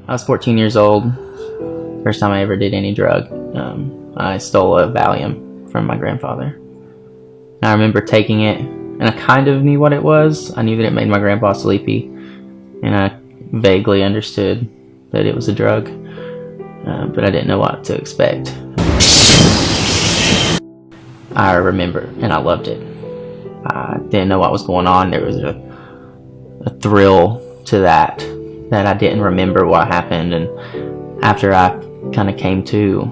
I was 14 years old. First time I ever did any drug. I stole a Valium from my grandfather. And I remember taking it, and I kind of knew what it was. I knew that it made my grandpa sleepy, and I vaguely understood that it was a drug, but I didn't know what to expect. I remember, and I loved it. I didn't know what was going on. There was a thrill to that I didn't remember what happened, and after I kind of came to,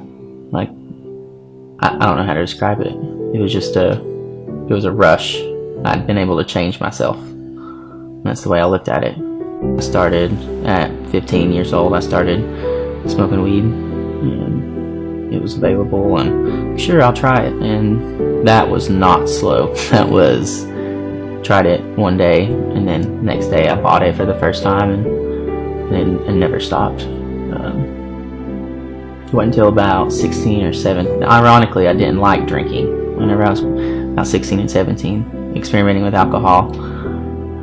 like, I don't know how to describe it. It was a rush. I'd been able to change myself. That's the way I looked at it. I started at 15 years old. I started smoking weed, and it was available, and sure, I'll try it. And that was not slow. That was, tried it one day, and then next day I bought it for the first time, and never stopped. It wasn't until about 16 or 17. Ironically, I didn't like drinking. Whenever I was about 16 and 17, experimenting with alcohol,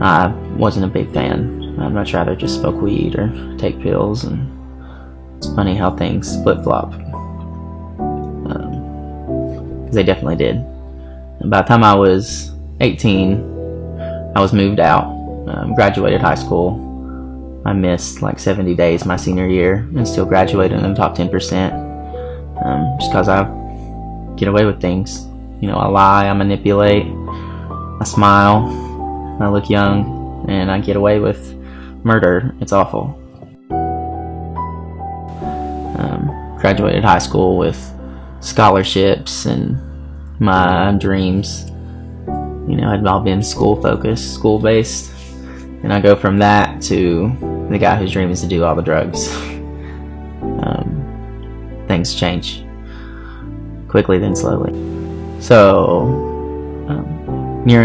I wasn't a big fan. I'd much rather just smoke weed or take pills, and it's funny how things flip-flop. They definitely did. And by the time I was 18, I was moved out, graduated high school. I missed like 70 days my senior year and still graduated in the top 10%, just because I get away with things. You know, I lie, I manipulate, I smile, I look young, and I get away with murder. It's awful. Graduated high school with scholarships and my dreams, you know, had all been school focused, school based, and I go from that to the guy whose dream is to do all the drugs. Things change quickly, then slowly. So when you're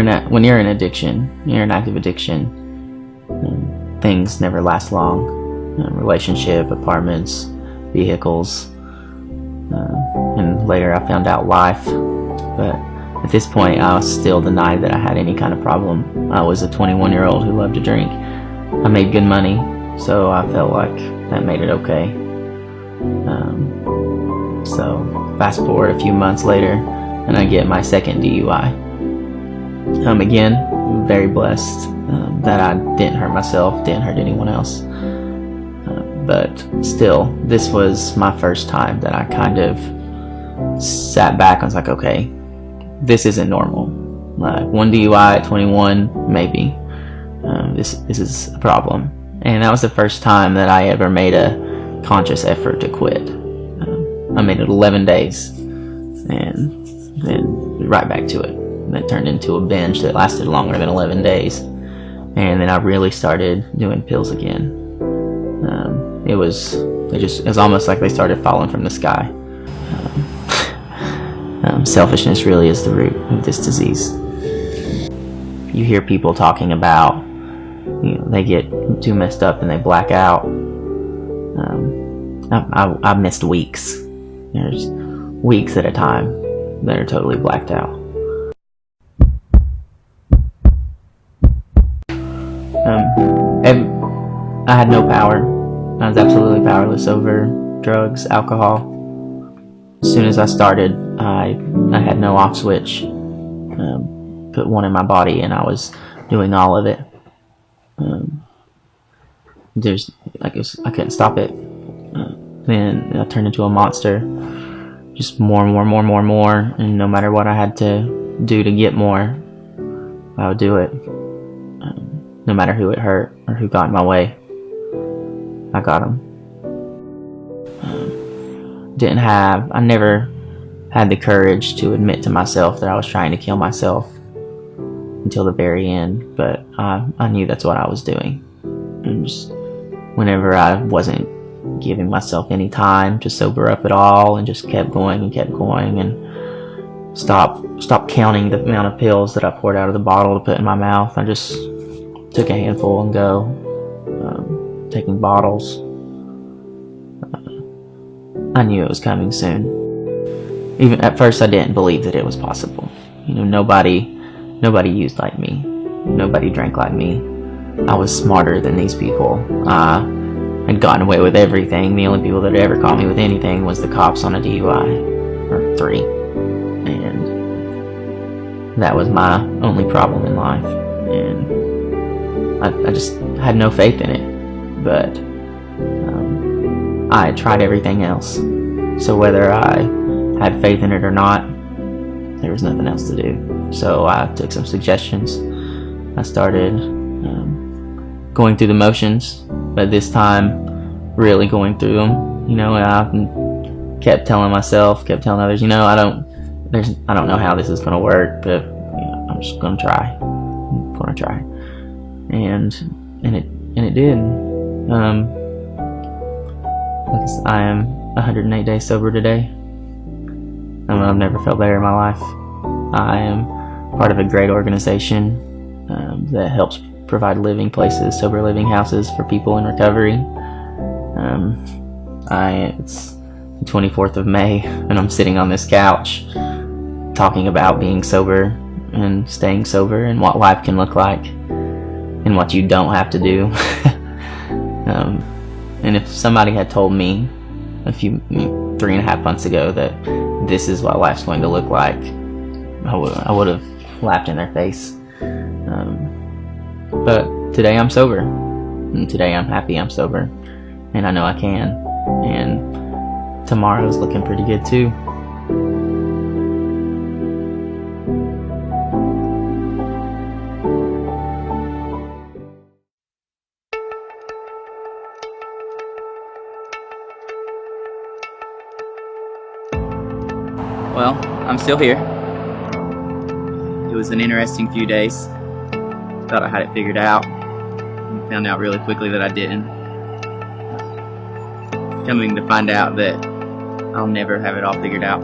in addiction, you're in active addiction, things never last long. Relationship, apartments, vehicles, and later I found out life. But at this point, I was still denied that I had any kind of problem. I was a 21-year-old who loved to drink. I made good money, so I felt like that made it okay. So fast forward a few months later, and I get my second DUI. Again, very blessed that I didn't hurt myself, didn't hurt anyone else. But still, this was my first time that I kind of sat back and was like, okay, this isn't normal. Like, one DUI at 21, maybe. This is a problem. And that was the first time that I ever made a conscious effort to quit. I made it 11 days, and then right back to it. And it turned into a binge that lasted longer than 11 days. And then I really started doing pills again. It was almost like they started falling from the sky. Selfishness really is the root of this disease. You hear people talking about, you know, they get too messed up and they black out. I missed weeks. There's weeks at a time that are totally blacked out. I had no power. I was absolutely powerless over drugs, alcohol. As soon as I started, I had no off switch. Put one in my body, and I was doing all of it. I couldn't stop it. Then I turned into a monster. Just more and more, and no matter what I had to do to get more, I would do it. No matter who it hurt or who got in my way, I got them. I never had the courage to admit to myself that I was trying to kill myself until the very end, but I knew that's what I was doing. And just whenever I wasn't giving myself any time to sober up at all, and just kept going and stopped counting the amount of pills that I poured out of the bottle to put in my mouth. I just took a handful and go, taking bottles. I knew it was coming soon. Even at first, I didn't believe that it was possible. You know, nobody used like me. Nobody drank like me. I was smarter than these people. I'd gotten away with everything. The only people that had ever caught me with anything was the cops on a DUI, or 3. And that was my only problem in life. And I just had no faith in it. But I had tried everything else. So whether I had faith in it or not, there was nothing else to do. So I took some suggestions. I started going through the motions, but this time really going through them. You know, I kept telling myself, kept telling others, I don't know how this is going to work, but I'm just going to try. I'm going to try. And it did. I am 108 days sober today. I've never felt better in my life. I am part of a great organization that helps provide living places, sober living houses for people in recovery. It's the 24th of May, and I'm sitting on this couch talking about being sober and staying sober and what life can look like and what you don't have to do. And if somebody had told me 3.5 months ago that this is what life's going to look like, I would have laughed in their face. But today I'm sober, and today I'm happy I'm sober, and I know I can, and tomorrow's looking pretty good too. Well, I'm still here. It was an interesting few days. Thought I had it figured out. Found out really quickly that I didn't. Coming to find out that I'll never have it all figured out.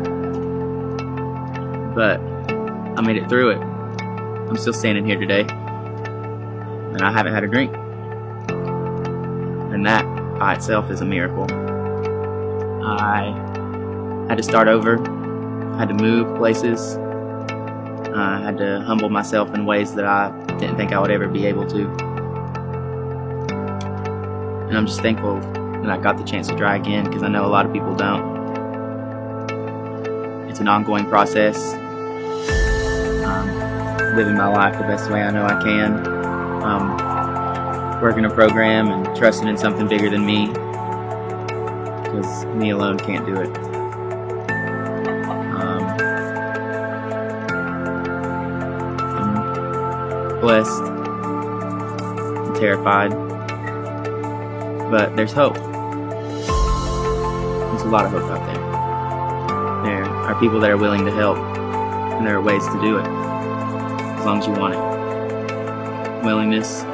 But I made it through it. I'm still standing here today. And I haven't had a drink. And that by itself is a miracle. I had to start over. I had to move places. I had to humble myself in ways that I didn't think I would ever be able to. And I'm just thankful that I got the chance to try again, because I know a lot of people don't. It's an ongoing process. Living my life the best way I know I can. Working a program and trusting in something bigger than me, because me alone can't do it. Blessed and terrified, but there's hope. There's a lot of hope out there. There are people that are willing to help, and there are ways to do it as long as you want it. Willingness,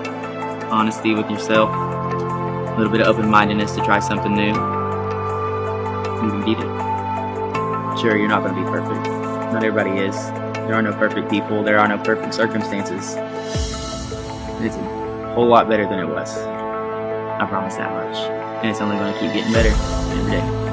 honesty with yourself, a little bit of open-mindedness to try something new. You can beat it. Sure, you're not going to be perfect. Not everybody is. There are no perfect people. There are no perfect circumstances. It's a whole lot better than it was. I promise that much. And it's only going to keep getting better every day.